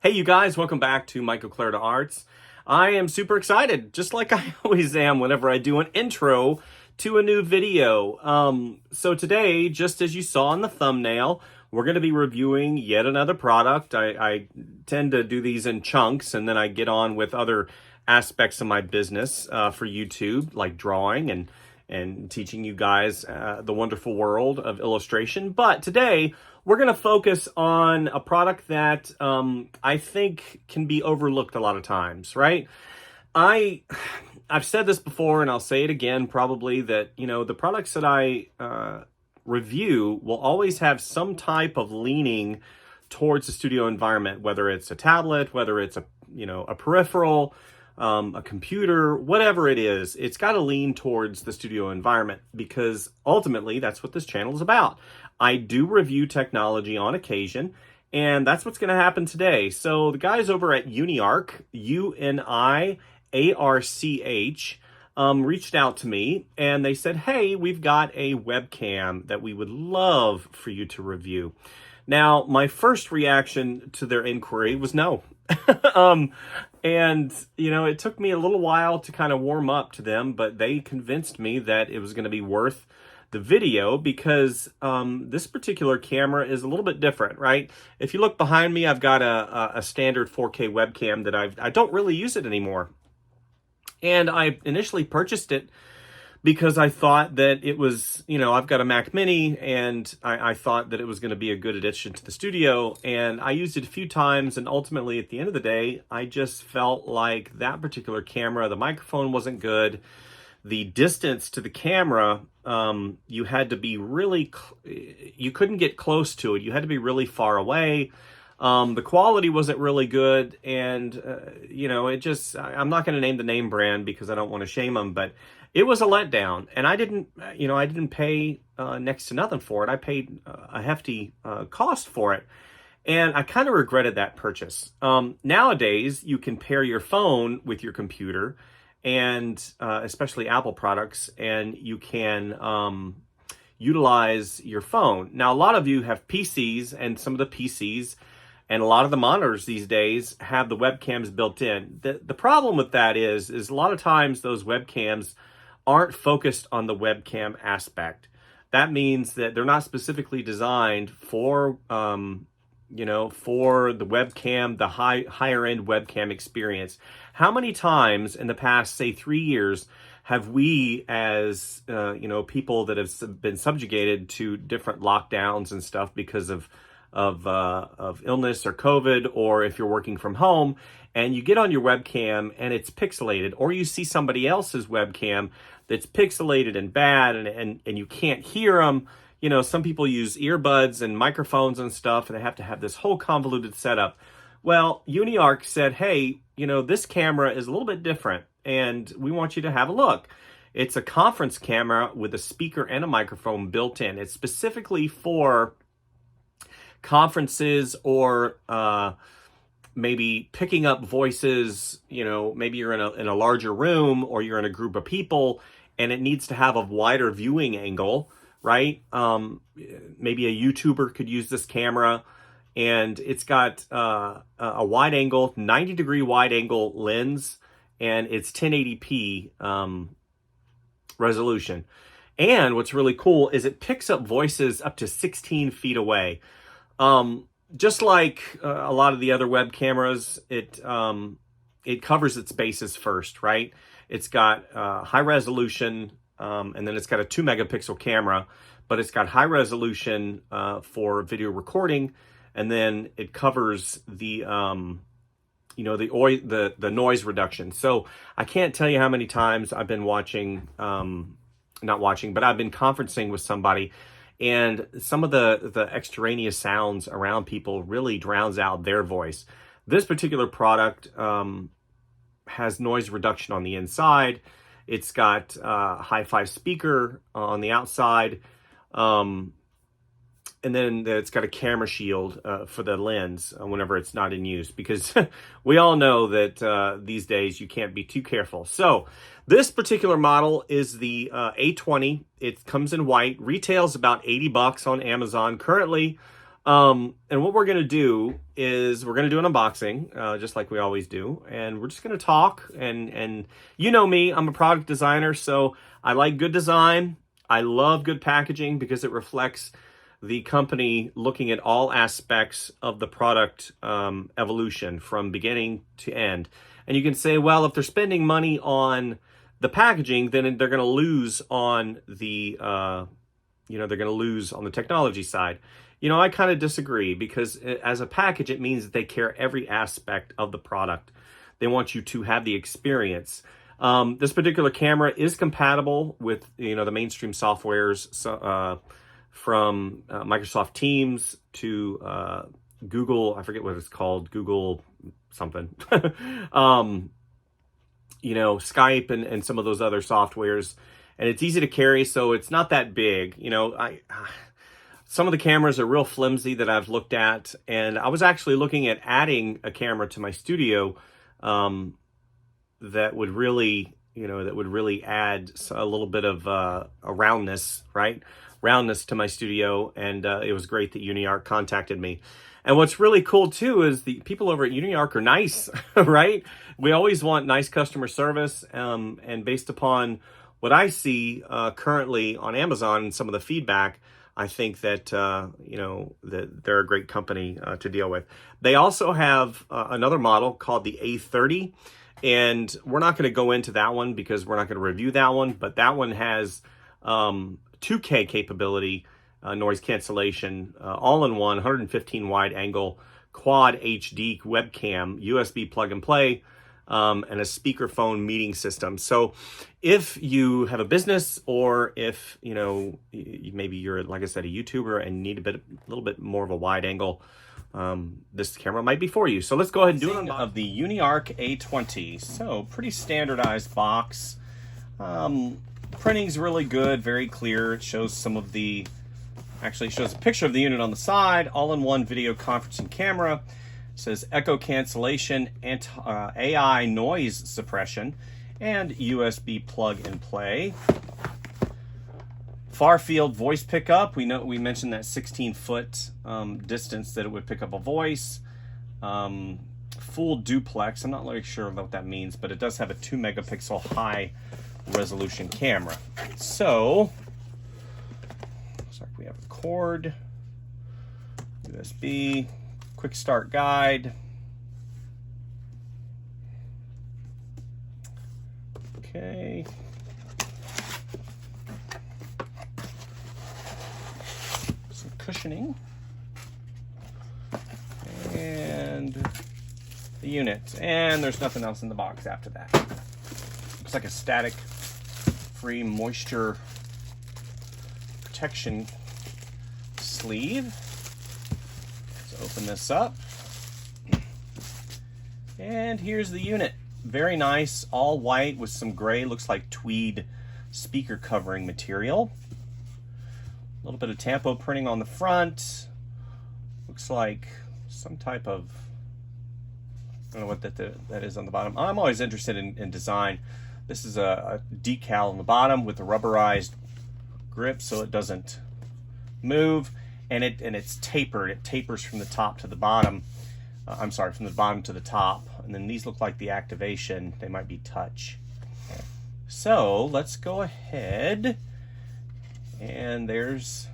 Hey, you guys, welcome back to Michael Clarida Arts. I am super excited, just like I always am whenever I do an intro to a new video. So today, just as you saw in the thumbnail, we're going to be reviewing yet another product. I tend to do these in chunks, and then I get on with other aspects of my business for YouTube, like drawing and teaching you guys the wonderful world of illustration. But today, we're going to focus on a product that I think can be overlooked a lot of times, right? I've said this before, and I'll say it again probably, that, the products that I review will always have some type of leaning towards the studio environment, whether it's a tablet, whether it's a peripheral, a computer, whatever it is. It's got to lean towards the studio environment because ultimately that's what this channel is about. I do review technology on occasion, and that's what's going to happen today. So the guys over at Uniarch, Uniarch, reached out to me, and they said, hey, we've got a webcam that we would love for you to review. Now, my first reaction to their inquiry was no. And, it took me a little while to kind of warm up to them, but they convinced me that it was going to be worth the video because this particular camera is a little bit different, right? If you look behind me, I've got a standard 4K webcam that I don't really use it anymore. And I initially purchased it because I thought that it was, I've got a Mac Mini, and I thought that it was going to be a good addition to the studio. And I used it a few times, and ultimately, at the end of the day, I just felt like that particular camera, the microphone wasn't good. The distance to the camera, you had to be really, you couldn't get close to it. You had to be really far away. The quality wasn't really good. And, I'm not going to name the name brand because I don't want to shame them, but it was a letdown. And I didn't pay next to nothing for it. I paid a hefty cost for it. And I kind of regretted that purchase. Nowadays, you can pair your phone with your computer, and especially Apple products, and you can utilize your phone. Now, a lot of you have PCs, and some of the PCs and a lot of the monitors these days have the webcams built in. The problem with that is a lot of times those webcams aren't focused on the webcam aspect. That means that they're not specifically designed for for the webcam, the higher end webcam experience. How many times in the past, say 3 years, have we as, people that have been subjugated to different lockdowns and stuff because of illness or COVID, or if you're working from home and you get on your webcam and it's pixelated, or you see somebody else's webcam that's pixelated and bad and you can't hear them. Some people use earbuds and microphones and stuff, and they have to have this whole convoluted setup. Well, Uniarch said, hey, this camera is a little bit different, and we want you to have a look. It's a conference camera with a speaker and a microphone built in. It's specifically for conferences or maybe picking up voices. Maybe you're in a larger room, or you're in a group of people, and it needs to have a wider viewing angle. Right? Maybe a YouTuber could use this camera, and it's got a wide angle, 90-degree wide angle lens, and it's 1080p resolution. And what's really cool is it picks up voices up to 16 feet away. Just like a lot of the other web cameras, it covers its bases first, right? It's got high resolution, and then it's got a 2 megapixel camera, but it's got high resolution for video recording, and then it covers the noise reduction. So I can't tell you how many times I've been I've been conferencing with somebody, and some of the extraneous sounds around people really drowns out their voice. This particular product has noise reduction on the inside. It's got a hi-fi speaker on the outside, and then it's got a camera shield for the lens whenever it's not in use, because we all know that these days you can't be too careful. So this particular model is the A20. It comes in white, retails about $80 on Amazon. Currently, And what we're going to do is we're going to do an unboxing, just like we always do. And we're just going to talk. And you know me, I'm a product designer, so I like good design. I love good packaging because it reflects the company looking at all aspects of the product evolution from beginning to end. And you can say, well, if they're spending money on the packaging, then they're going to lose on the, they're going to lose on the technology side. I kind of disagree, because as a package, it means that they care every aspect of the product. They want you to have the experience. This particular camera is compatible with, the mainstream softwares, from Microsoft Teams to Google, I forget what it's called, Google something, Skype and some of those other softwares. And it's easy to carry, so it's not that big. Some of the cameras are real flimsy that I've looked at, and I was actually looking at adding a camera to my studio that would really add a little bit of a roundness, right? Roundness to my studio, and it was great that Uniarch contacted me. And what's really cool too is the people over at Uniarch are nice, right? We always want nice customer service, and based upon what I see currently on Amazon and some of the feedback, I think that, that they're a great company to deal with. They also have another model called the A30, and we're not going to go into that one because we're not going to review that one, but that one has 2K capability, noise cancellation, all-in-one, 115 wide angle, quad HD webcam, USB plug and play, and a speakerphone meeting system. So if you have a business, or if, maybe you're, like I said, a YouTuber and need a little bit more of a wide angle, this camera might be for you. So let's go ahead and do it of the Uniarch A20. So pretty standardized box. Printing's really good, very clear. It shows some of the, actually shows a picture of the unit on the side, all-in-one video conferencing camera. It says echo cancellation, AI noise suppression, and USB plug and play. Far field voice pickup. We mentioned that 16-foot distance that it would pick up a voice. Full duplex. I'm not really sure what that means, but it does have a 2-megapixel high resolution camera. So, looks like we have a cord, USB, quick start guide. Okay. Some cushioning. And the unit. And there's nothing else in the box after that. Looks like a static free moisture protection sleeve. Let's open this up. And here's the unit. Very nice, all white with some gray, looks like tweed speaker covering material. A little bit of tampo printing on the front. Looks like some type of, I don't know what that is on the bottom. I'm always interested in design. This is a decal on the bottom with a rubberized grip so it doesn't move, and it's tapered. It tapers from the top to the bottom. I'm sorry, from the bottom to the top. And then these look like the activation. They might be touch. So let's go ahead, and there's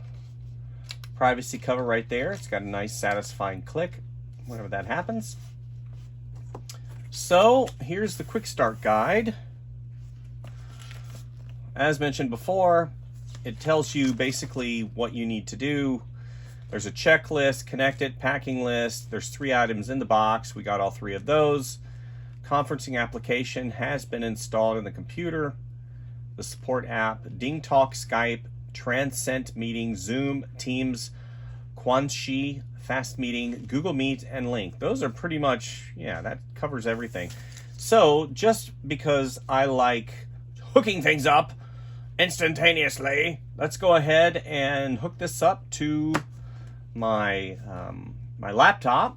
privacy cover right there. It's got a nice satisfying click whenever that happens. So here's the quick start guide. As mentioned before, it tells you basically what you need to do. There's a checklist, connect it, packing list. There's 3 items in the box. We got all 3 of those. Conferencing application has been installed in the computer. The support app, Ding Talk, Skype, Transcend Meeting, Zoom, Teams, Quanshi, Fast Meeting, Google Meet, and Link. Those are pretty much, yeah, that covers everything. So just because I like hooking things up instantaneously, let's go ahead and hook this up to my my laptop.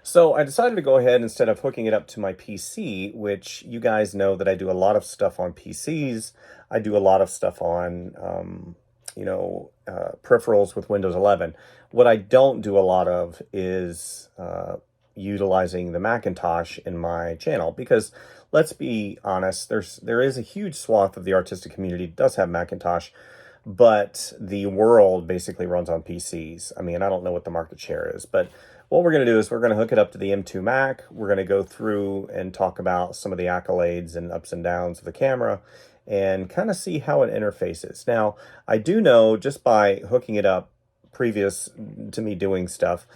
So I decided to go ahead, instead of hooking it up to my PC, which you guys know that I do a lot of stuff on PCs. I do a lot of stuff on peripherals with Windows 11. What I don't do a lot of is utilizing the Macintosh in my channel, because let's be honest, there is a huge swath of the artistic community that does have Macintosh, but the world basically runs on PCs. I mean, I don't know what the market share is, but what we're going to do is we're going to hook it up to the M2 Mac. We're going to go through and talk about some of the accolades and ups and downs of the camera and kind of see how it interfaces. Now, I do know just by hooking it up previous to me doing stuff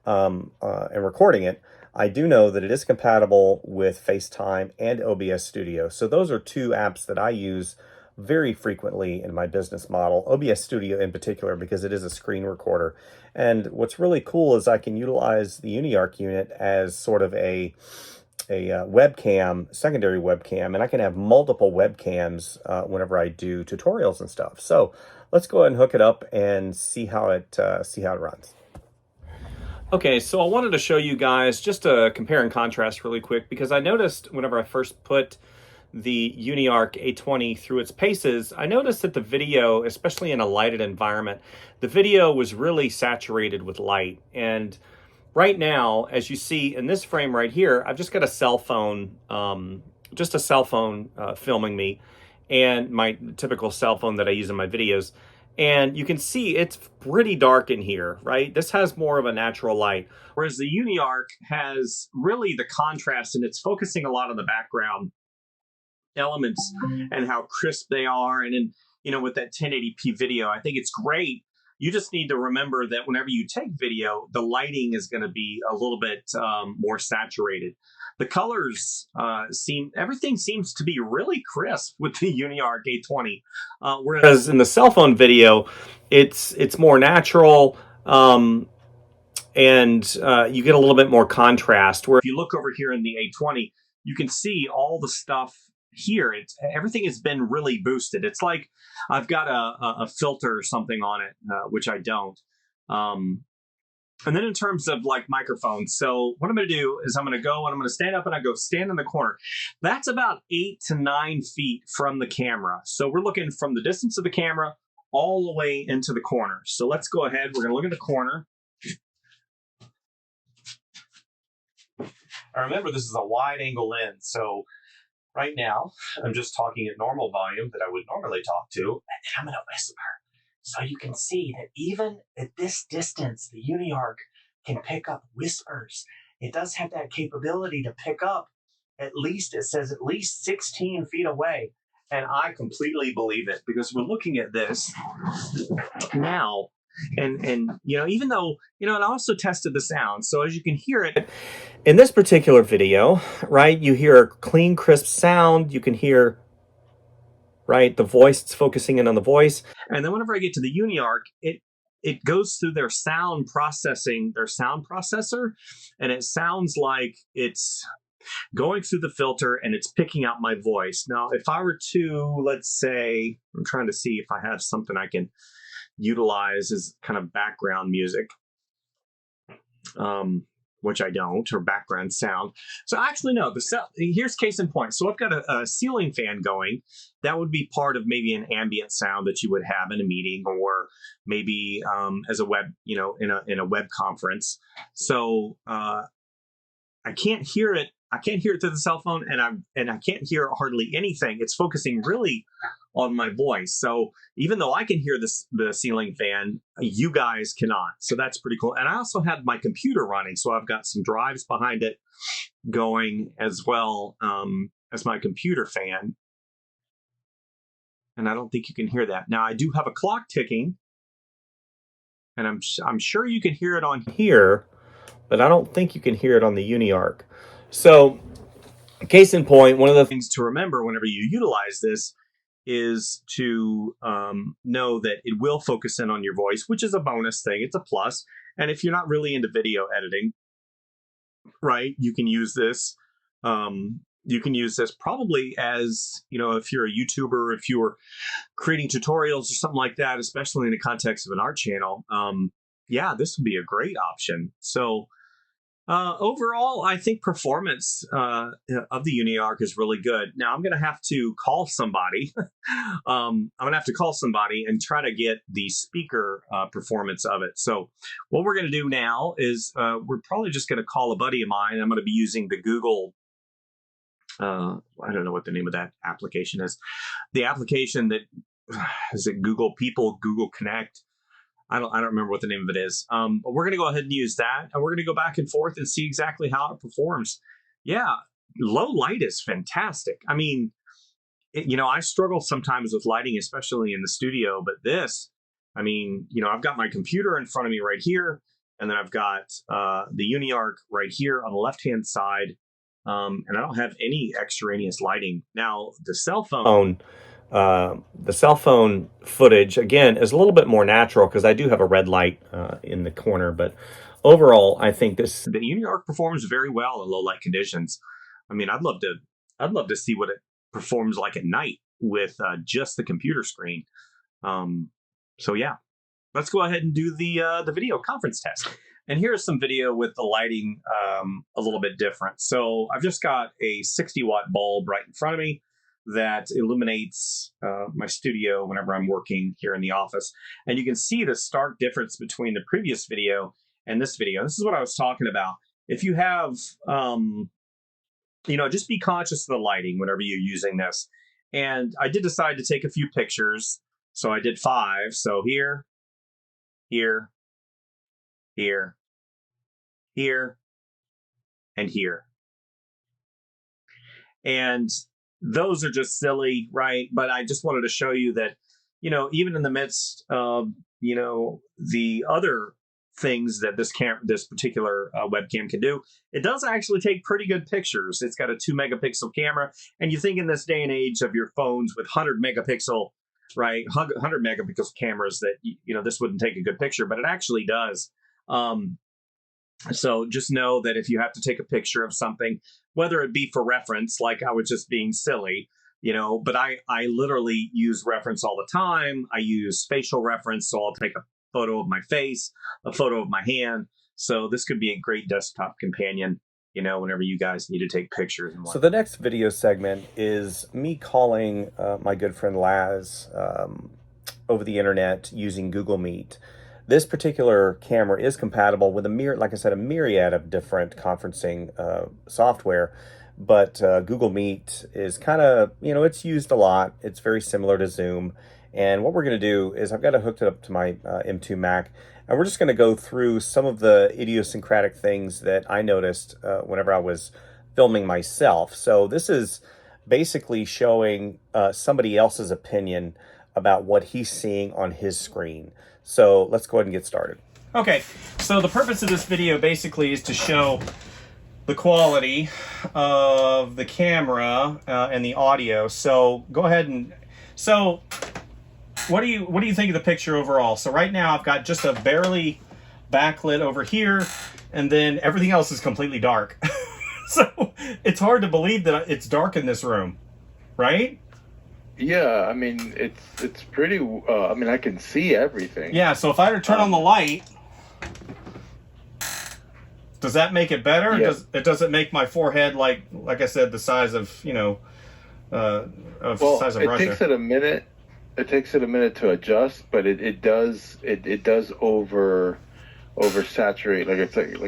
and recording it, I do know that it is compatible with FaceTime and OBS Studio. So those are two apps that I use very frequently in my business model. OBS Studio in particular, because it is a screen recorder. And what's really cool is I can utilize the Uniarch unit as sort of a webcam, secondary webcam, and I can have multiple webcams whenever I do tutorials and stuff. So let's go ahead and hook it up and see how it runs. Okay, so I wanted to show you guys just a compare and contrast really quick, because I noticed whenever I first put the Uniarch A20 through its paces, I noticed that the video, especially in a lighted environment, the video was really saturated with light. And right now, as you see in this frame right here, I've just got a cell phone, filming me, and my typical cell phone that I use in my videos. And you can see it's pretty dark in here, right? This has more of a natural light, whereas the Uniarch has really the contrast, and it's focusing a lot on the background elements and how crisp they are. And then, with that 1080p video, I think it's great. You just need to remember that whenever you take video, the lighting is going to be a little bit more saturated. The colors everything seems to be really crisp with the Uniarch A20, whereas in the cell phone video, it's more natural, and you get a little bit more contrast. Where if you look over here in the A20, you can see all the stuff here. Everything has been really boosted. It's like I've got a filter or something on it, which I don't. And then in terms of like microphones, so what I'm going to do is I'm going to go and I'm going to stand up and I go stand in the corner. That's about 8 to 9 feet from the camera. So we're looking from the distance of the camera all the way into the corner. So let's go ahead. We're going to look at the corner. I remember this is a wide angle lens, so right now I'm just talking at normal volume that I would normally talk to, and then I'm going to whisper. So you can see that even at this distance, the Uniarch can pick up whispers. It does have that capability to pick up at least 16 feet away. And I completely believe it, because we're looking at this now. And even though, and I also tested the sound. So as you can hear it in this particular video, right, you hear a clean, crisp sound. You can hear, right, the voice, it's focusing in on the voice. And then whenever I get to the Uniarch, it goes through their sound processor, and it sounds like it's going through the filter and it's picking out my voice. Now, if I were to, let's say, I'm trying to see if I have something I can utilize as kind of background music, which I don't, or background sound. So actually, no, here's case in point. So I've got a ceiling fan going. That would be part of maybe an ambient sound that you would have in a meeting, or maybe as a web, in a web conference. So I can't hear it. I can't hear it through the cell phone, and I can't hear hardly anything. It's focusing really on my voice. So even though I can hear the ceiling fan, you guys cannot. So that's pretty cool. And I also have my computer running, so I've got some drives behind it going as well as my computer fan. And I don't think you can hear that. Now I do have a clock ticking, and I'm sure you can hear it on here, but I don't think you can hear it on the Uniarch. So, case in point, one of the things to remember whenever you utilize this is to know that it will focus in on your voice, which is a bonus thing. It's a plus. And if you're not really into video editing, right, you can use this. You can use this probably as, if you're a YouTuber, if you're creating tutorials or something like that, especially in the context of an art channel. Yeah, this would be a great option. So, Overall, I think performance of the Uniarch is really good. Now, I'm going to have to call somebody. I'm going to have to call somebody and try to get the speaker performance of it. So what we're going to do now is we're probably just going to call a buddy of mine. I'm going to be using the Google, I don't know what the name of that application is. The application that, is it Google People, Google Connect? I don't remember what the name of it is. But we're going to go ahead and use that. And we're going to go back and forth and see exactly how it performs. Yeah, low light is fantastic. I mean, I struggle sometimes with lighting, especially in the studio. But this, I mean, I've got my computer in front of me right here. And then I've got the Uniarch right here on the left-hand side. And I don't have any extraneous lighting. Now, the cell phone footage, again, is a little bit more natural because I do have a red light in the corner. But overall, I think the Uniarch performs very well in low light conditions. I mean, I'd love to see what it performs like at night with just the computer screen. So yeah, let's go ahead and do the video conference test. And here's some video with the lighting a little bit different. So I've just got a 60-watt bulb right in front of me that illuminates my studio whenever I'm working here in the office. And you can see the stark difference between the previous video and this video. This is what I was talking about. If you have, just be conscious of the lighting whenever you're using this. And I did decide to take a few pictures. So I did 5. So here, here, here, here, and here. And those are just silly, right? But I just wanted to show you that, even in the midst of, the other things that this particular webcam can do, it does actually take pretty good pictures. It's got a 2-megapixel camera. And you think in this day and age of your phones with 100-megapixel, right, 100-megapixel cameras that, this wouldn't take a good picture, but it actually does. So just know that if you have to take a picture of something, whether it be for reference, like I was just being silly, but I literally use reference all the time. I use facial reference, so I'll take a photo of my face, a photo of my hand. So this could be a great desktop companion, whenever you guys need to take pictures. And so the next video segment is me calling my good friend Laz over the internet using Google Meet. This particular camera is compatible with a myriad of different conferencing software, but Google Meet is kind of, it's used a lot. It's very similar to Zoom. And what we're going to do is I've got it hooked up to my M2 Mac, and we're just going to go through some of the idiosyncratic things that I noticed whenever I was filming myself. So this is basically showing somebody else's opinion about what he's seeing on his screen. So let's go ahead and get started. Okay, so the purpose of this video basically is to show the quality of the camera and the audio. So go ahead and, so what do you think of the picture overall? So right now I've got just a barely backlit over here, and then everything else is completely dark. So it's hard to believe that it's dark in this room, right? Yeah, I mean, it's pretty, I mean, I can see everything. Yeah, so if I were to turn on the light, does that make it better? Yeah. Does it make my forehead, like I said, the size of, size of Russia? It takes it a minute. It takes it a minute to adjust, but it does oversaturate. Like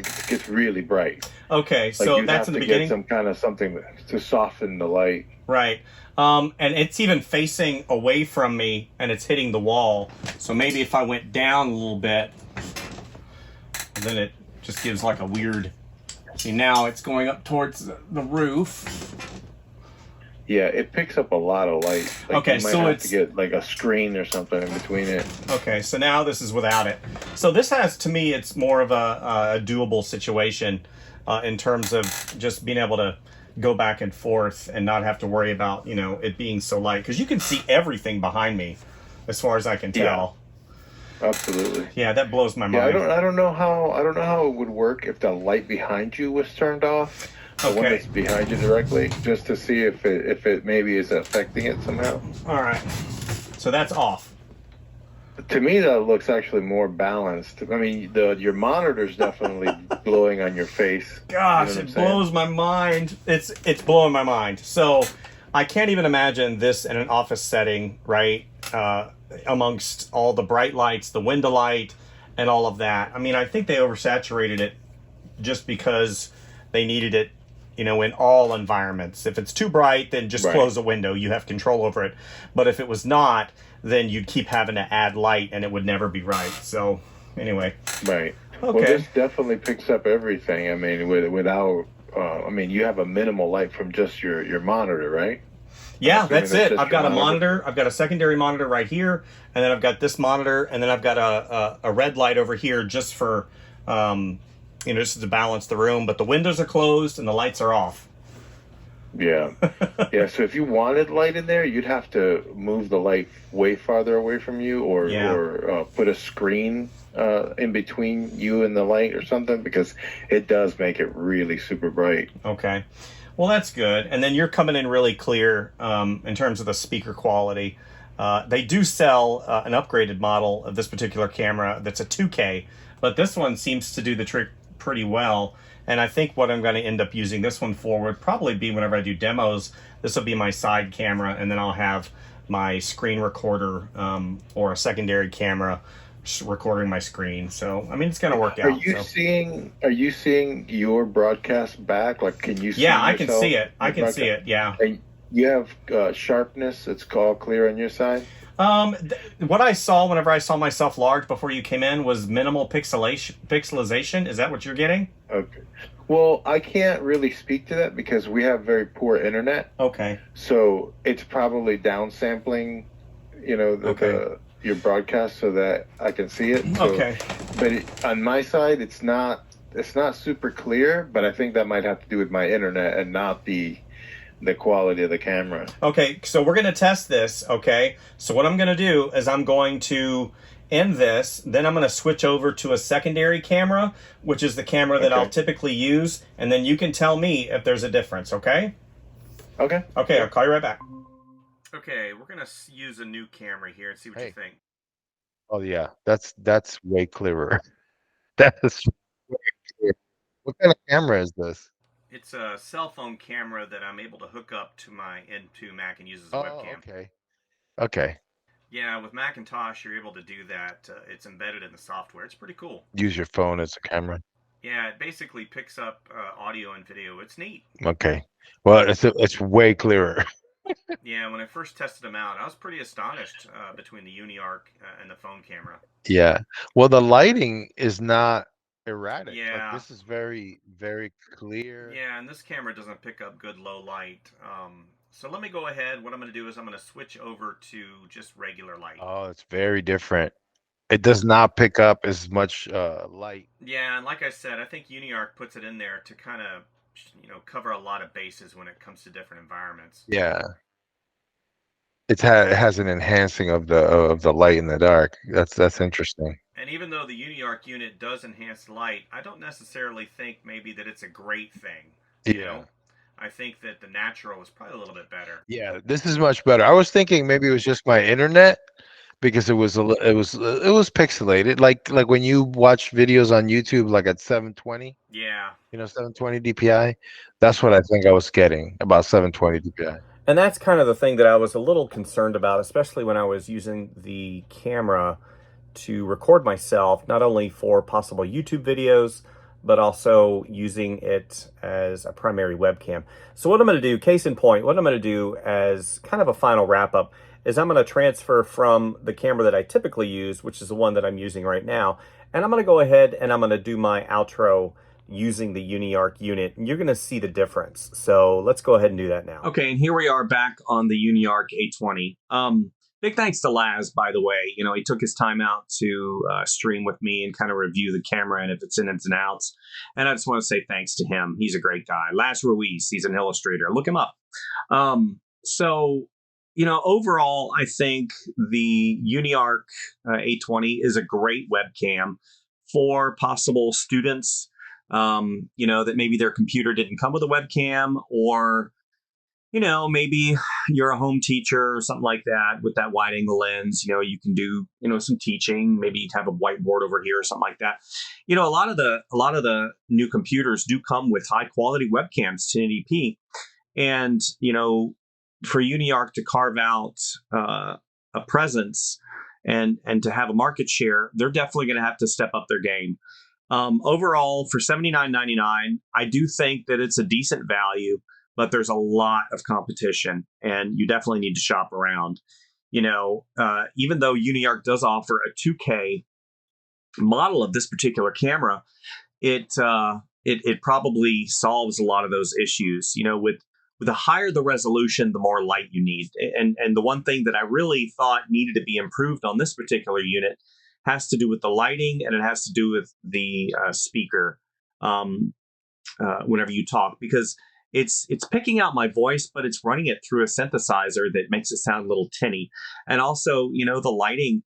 it gets really bright. Okay, so that's in the beginning. Get some kind of something to soften the light. Right. And it's even facing away from me, and it's hitting the wall. So maybe if I went down a little bit, then it just gives like a weird. See, now it's going up towards the roof. Yeah, it picks up a lot of light. Like okay, you might so have it's to get like a screen or something in between it. Okay, so now this is without it. So this has, to me, it's more of a doable situation in terms of just being able to go back and forth and not have to worry about, it being so light, because you can see everything behind me as far as I can tell. Yeah, absolutely. Yeah, that blows my mind. I don't know how it would work if the light behind you was turned off. The one that's behind you directly, just to see if it maybe is affecting it somehow. All right, so that's off. To me, that looks actually more balanced. I mean, your monitor's definitely glowing on your face. You know Gosh, what I'm it saying? blows my mind. It's blowing my mind. So I can't even imagine this in an office setting, right? Amongst all the bright lights, the window light, and all of that. I mean, I think they oversaturated it just because they needed it, in all environments. If it's too bright, then just Right, close the window. You have control over it. But if it was not, then you'd keep having to add light, and it would never be right. So anyway, right. Well, okay. this definitely picks up everything. I mean, without, I mean, you have a minimal light from just your monitor, right? I'm Yeah, assuming that's that's it. just I've your got a monitor. monitor. I've got a secondary monitor right here, and then I've got this monitor, and then I've got a red light over here just for, um, just to balance the room. But the windows are closed and the lights are off. Yeah. Yeah, so if you wanted light in there, you'd have to move the light way farther away from you, or Yeah. put a screen in between you and the light or something, because it does make it really super bright. Okay. Well, that's good. And then you're coming in really clear in terms of the speaker quality. They do sell an upgraded model of this particular camera that's a 2K, but this one seems to do the trick pretty well. And I think what I'm going to end up using this one for would probably be whenever I do demos. This will be my side camera, and then I'll have my screen recorder or a secondary camera recording my screen. So, I mean, it's going to work Are out. you So. seeing your broadcast back? Like, can you see Yeah, I can yourself see it. in I the can see broadcast? it. Yeah. And you have sharpness. It's all clear on your side. What I saw whenever I saw myself large before you came in was minimal pixelization. Is that what you're getting? Okay. Well, I can't really speak to that because we have very poor internet. Okay. So it's probably downsampling, Okay. your broadcast so that I can see it. So, Okay. but on my side, it's not super clear. But I think that might have to do with my internet and not the quality of the camera. Okay. So we're going to test this. Okay. So what I'm going to do is I'm going to end this. Then I'm going to switch over to a secondary camera, which is the camera that I'll Okay. typically use. And then you can tell me if there's a difference. Okay. Okay. Okay. I'll call you right back. Okay. We're going to use a new camera here and see what you Hey. think. Oh yeah, that's way clearer. That's way clearer. What kind of camera is this? It's a cell phone camera that I'm able to hook up to my into Mac and use as a Oh, webcam. okay. Okay. Yeah, with Macintosh, you're able to do that. It's embedded in the software. It's pretty cool. Use your phone as a camera. Yeah, it basically picks up audio and video. It's neat. Okay. Well, it's way clearer. Yeah, when I first tested them out, I was pretty astonished between the Uniarch and the phone camera. Yeah. Well, the lighting is not erratic. Like Yeah. this is very, very clear. Yeah, and this camera doesn't pick up good low light. So let me go ahead. What I'm going to do is I'm going to switch over to just regular light. Oh, it's very different. It does not pick up as much light. Yeah, and like I said, I think Uniarch puts it in there to kind of, cover a lot of bases when it comes to different environments. Yeah. It has an enhancing of the light in the dark. That's interesting. And even though the Uniarch unit does enhance light, I don't necessarily think maybe that it's a great thing. You know? I think that the natural is probably a little bit better. Yeah, this is much better. I was thinking maybe it was just my internet because it was pixelated. Like when you watch videos on YouTube like at 720, Yeah. 720 DPI. That's what I think I was getting, about 720 DPI. And that's kind of the thing that I was a little concerned about, especially when I was using the camera to record myself, not only for possible YouTube videos, but also using it as a primary webcam. So what I'm going to do, case in point, what I'm going to do as kind of a final wrap up is I'm going to transfer from the camera that I typically use, which is the one that I'm using right now, and I'm going to go ahead and I'm going to do my outro using the Uniarch unit, and you're going to see the difference. So let's go ahead and do that now. Okay, and here we are back on the Uniarch A20. Big thanks to Laz, by the way. He took his time out to stream with me and kind of review the camera and if it's in its and outs. And I just want to say thanks to him. He's a great guy. Laz Ruiz, he's an illustrator. Look him up. Overall, I think the Uniarch A20 is a great webcam for possible students, that maybe their computer didn't come with a webcam, or maybe you're a home teacher or something like that with that wide angle lens. You can do, some teaching. Maybe you have a whiteboard over here or something like that. A lot of the new computers do come with high quality webcams, 1080p, and for Uniarch to carve out a presence and to have a market share, they're definitely going to have to step up their game. Overall, for $79.99, I do think that it's a decent value, but there's a lot of competition, and you definitely need to shop around. Even though Uniarch does offer a 2K model of this particular camera, it probably solves a lot of those issues. With the higher the resolution, the more light you need. And the one thing that I really thought needed to be improved on this particular unit has to do with the lighting, and it has to do with the speaker whenever you talk, because it's picking out my voice, but it's running it through a synthesizer that makes it sound a little tinny. And also, the lighting,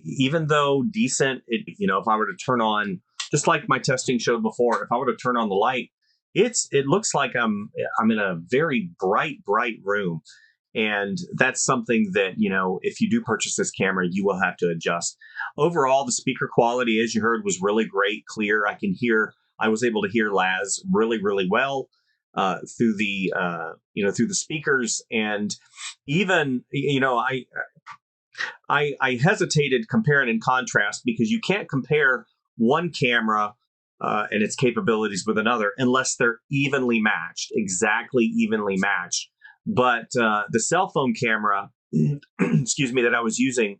even though decent, if I were to turn on, just like my testing showed before, if I were to turn on the light, it looks like I'm in a very bright room. And that's something that, if you do purchase this camera, you will have to adjust. Overall, the speaker quality, as you heard, was really great, clear. I was able to hear Laz really, really well through the speakers. And even, I hesitated comparing and contrast, because you can't compare one camera and its capabilities with another unless they're evenly matched, exactly evenly matched. But the cell phone camera, excuse me, that I was using,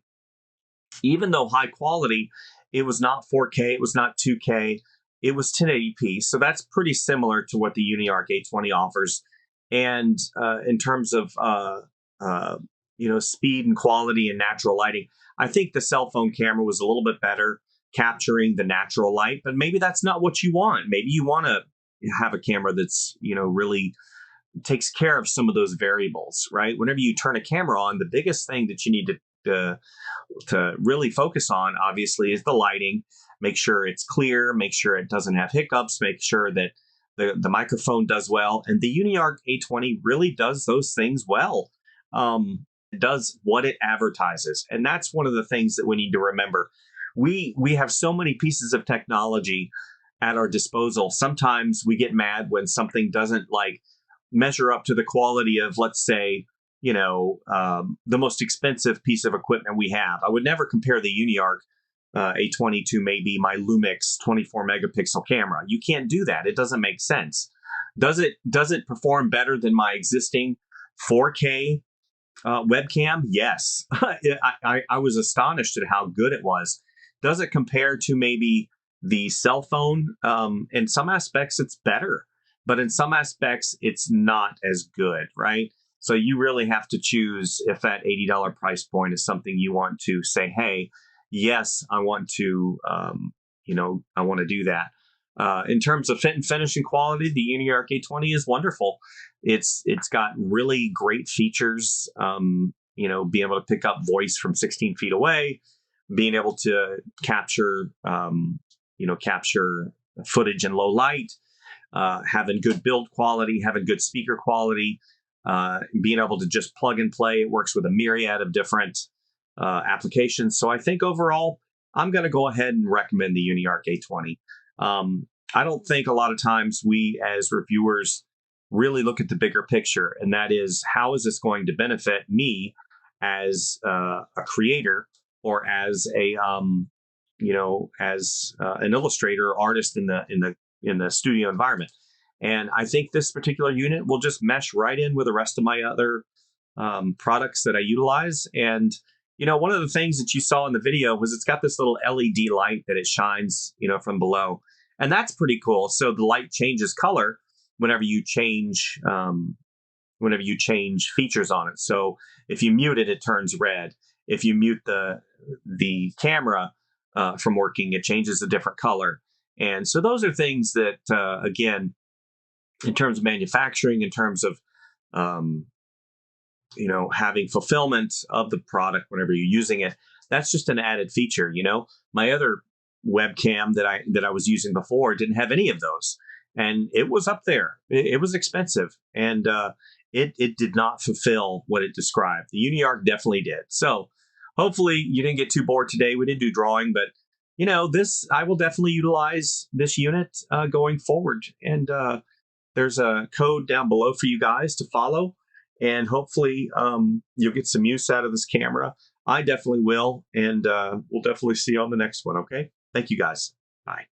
even though high quality, it was not 4K, it was not 2K, it was 1080p. So that's pretty similar to what the Uniarch A20 offers. And in terms of speed and quality and natural lighting, I think the cell phone camera was a little bit better capturing the natural light. But maybe that's not what you want. Maybe you want to have a camera that's really takes care of some of those variables, right? Whenever you turn a camera on, the biggest thing that you need to really focus on, obviously, is the lighting. Make sure it's clear, make sure it doesn't have hiccups, make sure that the microphone does well. And the Uniarch A20 really does those things well. It does what it advertises. And that's one of the things that we need to remember. We have so many pieces of technology at our disposal. Sometimes we get mad when something doesn't measure up to the quality of, let's say, the most expensive piece of equipment we have. I would never compare the Uniarch A20 to maybe my Lumix 24 megapixel camera. You can't do that. It doesn't make sense. Does it perform better than my existing 4K webcam? Yes. I was astonished at how good it was. Does it compare to maybe the cell phone? In some aspects, it's better. But in some aspects, it's not as good, right? So you really have to choose if that $80 price point is something you want to say, hey, yes, I want to, I want to do that. In terms of fit and finish and quality, the Uniarch A20 is wonderful. It's got really great features, being able to pick up voice from 16 feet away, being able to capture footage in low light, having good build quality, having good speaker quality, being able to just plug and play. It works with a myriad of different applications. So I think overall, I'm going to go ahead and recommend the Uniarch A20. I don't think a lot of times we as reviewers really look at the bigger picture, and that is, how is this going to benefit me as a creator, or as an illustrator or artist in the studio environment. And I think this particular unit will just mesh right in with the rest of my other products that I utilize. And, one of the things that you saw in the video was it's got this little LED light that it shines, from below. And that's pretty cool. So the light changes color whenever you change features on it. So if you mute it, it turns red. If you mute the camera from working, it changes a different color. And so those are things that, again, in terms of manufacturing, in terms of, having fulfillment of the product whenever you're using it, that's just an added feature. My other webcam that I was using before didn't have any of those. and it was up there. It was expensive, and it did not fulfill what it described. The Uniarch definitely did. So hopefully you didn't get too bored today. We didn't do drawing, but this I will definitely utilize this unit going forward. And there's a code down below for you guys to follow, and hopefully you'll get some use out of this camera. I definitely will, and we'll definitely see you on the next one. Okay, thank you guys. Bye.